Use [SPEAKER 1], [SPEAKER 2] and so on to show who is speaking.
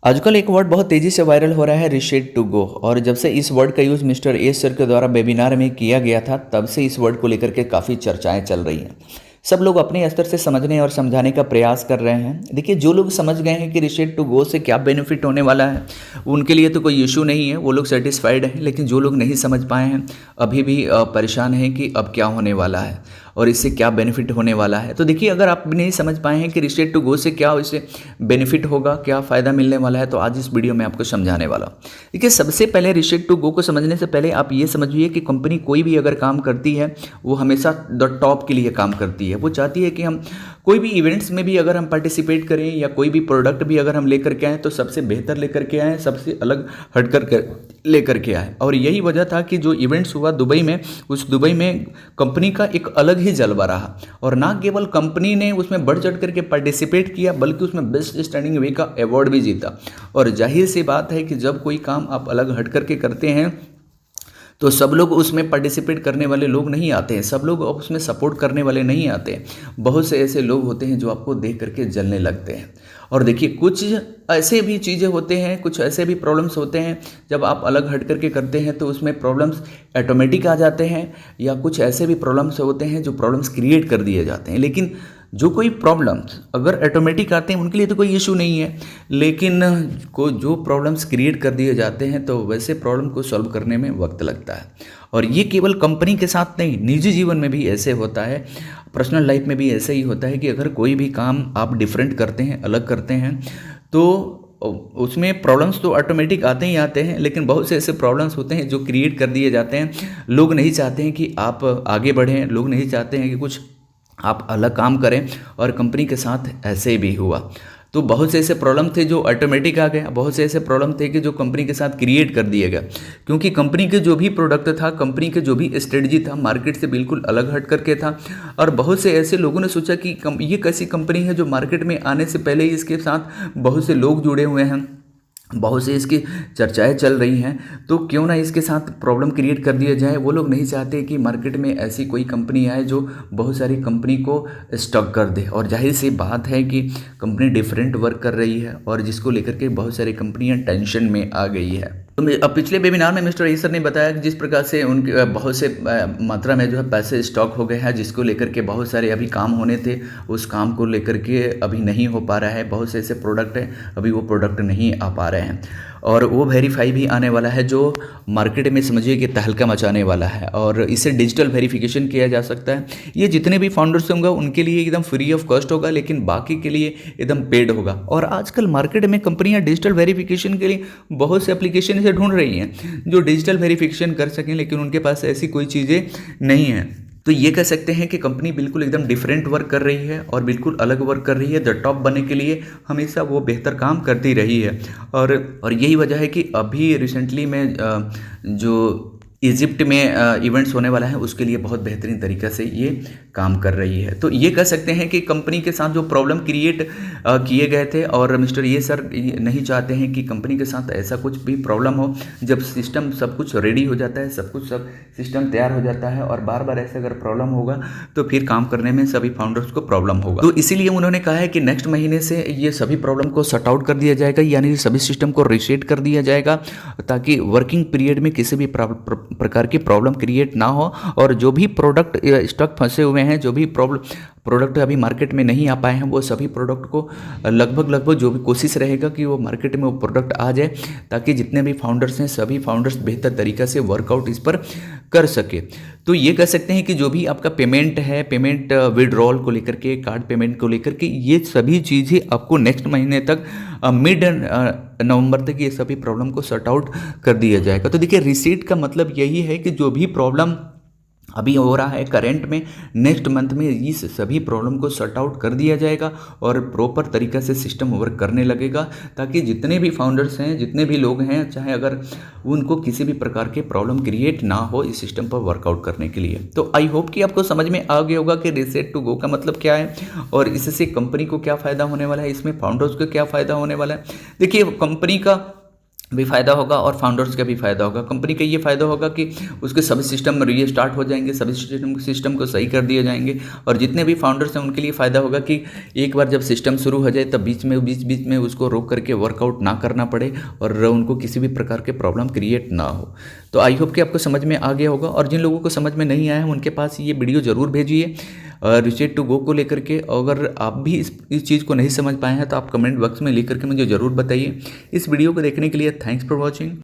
[SPEAKER 1] आजकल एक वर्ड बहुत तेज़ी से वायरल हो रहा है, रीसेट टू गो। और जब से इस वर्ड का यूज़ मिस्टर एस सर के द्वारा वेबिनार में किया गया था, तब से इस वर्ड को लेकर के काफ़ी चर्चाएं चल रही हैं। सब लोग अपने स्तर से समझने और समझाने का प्रयास कर रहे हैं। देखिए, जो लोग समझ गए हैं कि रीसेट टू गो से क्या बेनिफिट होने वाला है, उनके लिए तो कोई इशू नहीं है, वो लोग सेटिस्फाइड हैं। लेकिन जो लोग नहीं समझ पाए हैं, अभी भी परेशान हैं कि अब क्या होने वाला है और इससे क्या बेनिफिट होने वाला है। तो देखिए, अगर आप नहीं समझ पाए हैं कि रीसेट टू गो से क्या इससे बेनिफिट होगा, क्या फ़ायदा मिलने वाला है, तो आज इस वीडियो में आपको समझाने वाला हूँ। देखिए, सबसे पहले रीसेट टू गो को समझने से पहले आप ये समझिए कि कंपनी कोई भी अगर काम करती है, वो हमेशा द टॉप के लिए काम करती है। वो चाहती है कि हम कोई भी इवेंट्स में भी अगर हम पार्टिसिपेट करें या कोई भी प्रोडक्ट भी अगर हम लेकर के आएँ, तो सबसे बेहतर लेकर के आएँ, सबसे अलग हट कर लेकर के आए। और यही वजह था कि जो इवेंट्स हुआ दुबई में, उस दुबई में कंपनी का एक अलग ही जलवा रहा। और ना केवल कंपनी ने उसमें बढ़ चढ़ करके पार्टिसिपेट किया, बल्कि उसमें बेस्ट स्टैंडिंग वे का अवार्ड भी जीता। और जाहिर सी बात है कि जब कोई काम आप अलग हट करके करते हैं, तो सब लोग उसमें पार्टिसिपेट करने वाले लोग नहीं आते हैं, सब लोग उसमें सपोर्ट करने वाले नहीं आते हैं। बहुत से ऐसे लोग होते हैं जो आपको देख करके जलने लगते हैं। और देखिए, कुछ ऐसे भी चीज़ें होते हैं, कुछ ऐसे भी प्रॉब्लम्स होते हैं, जब आप अलग हट करके करते हैं तो उसमें प्रॉब्लम्स ऑटोमेटिक आ जाते हैं, या कुछ ऐसे भी प्रॉब्लम्स होते हैं जो प्रॉब्लम्स क्रिएट कर दिए जाते हैं। लेकिन जो कोई प्रॉब्लम्स अगर ऑटोमेटिक आते हैं, उनके लिए तो कोई इशू नहीं है। लेकिन जो प्रॉब्लम्स क्रिएट कर दिए जाते हैं, तो वैसे प्रॉब्लम को सॉल्व करने में वक्त लगता है। और ये केवल कंपनी के साथ नहीं, निजी जीवन में भी ऐसे होता है, पर्सनल लाइफ में भी ऐसे ही होता है कि अगर कोई भी काम आप डिफरेंट करते हैं, अलग करते हैं, तो उसमें प्रॉब्लम्स तो ऑटोमेटिक आते ही आते हैं। लेकिन बहुत से ऐसे प्रॉब्लम्स होते हैं जो क्रिएट कर दिए जाते हैं। लोग नहीं चाहते हैं कि आप आगे बढ़ें, लोग नहीं चाहते हैं कि कुछ आप अलग काम करें। और कंपनी के साथ ऐसे भी हुआ। तो बहुत से ऐसे प्रॉब्लम थे जो ऑटोमेटिक आ गए, बहुत से ऐसे प्रॉब्लम थे कि जो कंपनी के साथ क्रिएट कर दिए गए। क्योंकि कंपनी के जो भी प्रोडक्ट था, कंपनी के जो भी स्ट्रेटजी था, मार्केट से बिल्कुल अलग हट करके था। और बहुत से ऐसे लोगों ने सोचा कि ये कैसी कंपनी है जो मार्केट में आने से पहले ही इसके साथ बहुत से लोग जुड़े हुए हैं, बहुत से इसकी चर्चाएं चल रही हैं, तो क्यों ना इसके साथ प्रॉब्लम क्रिएट कर दिया जाए। वो लोग नहीं चाहते कि मार्केट में ऐसी कोई कंपनी आए जो बहुत सारी कंपनी को स्टॉक कर दे। और जाहिर सी बात है कि कंपनी डिफरेंट वर्क कर रही है, और जिसको लेकर के बहुत सारी कंपनियां टेंशन में आ गई है। तो अब पिछले वेबिनार में मिस्टर ईसर ने बताया कि जिस प्रकार से उनके बहुत से मात्रा में जो है पैसे स्टॉक हो गए हैं, जिसको लेकर के बहुत सारे अभी काम होने थे, उस काम को लेकर के अभी नहीं हो पा रहा है। बहुत से ऐसे प्रोडक्ट हैं, अभी वो प्रोडक्ट नहीं आ पा रहे हैं। और वो वेरीफाई भी आने वाला है, जो मार्केट में समझिए कि तहलका मचाने वाला है। और इसे डिजिटल वेरिफिकेशन किया जा सकता है। ये जितने भी फाउंडर्स होंगे उनके लिए एकदम फ्री ऑफ कॉस्ट होगा, लेकिन बाकी के लिए एकदम पेड होगा। और आजकल मार्केट में कंपनियां डिजिटल वेरिफिकेशन के लिए बहुत से एप्लीकेशन इसे ढूंढ रही हैं जो डिजिटल वेरिफिकेशन कर सकें, लेकिन उनके पास ऐसी कोई चीज़ें नहीं हैं। तो ये कह सकते हैं कि कंपनी बिल्कुल एकदम डिफरेंट वर्क कर रही है और बिल्कुल अलग वर्क कर रही है। द टॉप बनने के लिए हमेशा वो बेहतर काम करती रही है। और यही वजह है कि अभी रिसेंटली में जो इजिप्ट में इवेंट्स होने वाला है, उसके लिए बहुत बेहतरीन तरीक़े से ये काम कर रही है। तो ये कह सकते हैं कि कंपनी के साथ जो प्रॉब्लम क्रिएट किए गए थे, और मिस्टर ये सर नहीं चाहते हैं कि कंपनी के साथ ऐसा कुछ भी प्रॉब्लम हो। जब सिस्टम सब कुछ रेडी हो जाता है, सब सिस्टम तैयार हो जाता है, और बार बार ऐसे अगर प्रॉब्लम होगा तो फिर काम करने में सभी फाउंडर्स को प्रॉब्लम होगा। तो इसीलिए उन्होंने कहा है कि नेक्स्ट महीने से ये सभी प्रॉब्लम को सॉर्ट आउट कर दिया जाएगा, यानी सभी सिस्टम को रीसेट कर दिया जाएगा, ताकि वर्किंग पीरियड में किसी भी प्रकार की प्रॉब्लम क्रिएट ना हो। और जो भी प्रोडक्ट स्टॉक फंसे हुए हैं, जो भी प्रोडक्ट अभी मार्केट में नहीं आ पाए हैं, वो सभी प्रोडक्ट को लगभग जो भी कोशिश रहेगा कि वो मार्केट में वो प्रोडक्ट आ जाए, ताकि जितने भी फाउंडर्स हैं, सभी फाउंडर्स बेहतर तरीक़ा से वर्कआउट इस पर कर सके। तो ये कह सकते हैं कि जो भी आपका पेमेंट है, पेमेंट विड्रॉल को लेकर के, कार्ड पेमेंट को लेकर के, ये सभी चीज़ें आपको नेक्स्ट महीने तक मिड नवंबर तक ये सभी प्रॉब्लम को सॉर्ट आउट कर दिया जाएगा। तो देखिए, रिसीट का मतलब यही है कि जो भी प्रॉब्लम अभी हो रहा है करंट में, नेक्स्ट मंथ में इस सभी प्रॉब्लम को सॉर्ट आउट कर दिया जाएगा और प्रॉपर तरीक़े से सिस्टम वर्क करने लगेगा, ताकि जितने भी फाउंडर्स हैं, जितने भी लोग हैं, चाहे अगर उनको किसी भी प्रकार के प्रॉब्लम क्रिएट ना हो इस सिस्टम पर वर्कआउट करने के लिए। तो आई होप कि आपको समझ में आ गया होगा कि रीसेट टू गो का मतलब क्या है, और इससे कंपनी को क्या फ़ायदा होने वाला है, इसमें फाउंडर्स को क्या फ़ायदा होने वाला है। देखिए, कंपनी का भी फ़ायदा होगा और फाउंडर्स का भी फ़ायदा होगा। कंपनी का ये फ़ायदा होगा कि उसके सभी सिस्टम रीस्टार्ट हो जाएंगे, सभी सिस्टम को सही कर दिए जाएंगे। और जितने भी फाउंडर्स हैं उनके लिए फ़ायदा होगा कि एक बार जब सिस्टम शुरू हो जाए तब बीच में उसको रोक करके वर्कआउट ना करना पड़े और उनको किसी भी प्रकार के प्रॉब्लम क्रिएट ना हो। तो आई होप कि आपको समझ में आ गया होगा, और जिन लोगों को समझ में नहीं आया है उनके पास ये वीडियो ज़रूर भेजिए रिचेट टू गो को लेकर के। अगर आप भी इस चीज़ को नहीं समझ पाए हैं तो आप कमेंट बॉक्स में लिख करके मुझे ज़रूर बताइए। इस वीडियो को देखने के लिए थैंक्स फॉर वॉचिंग।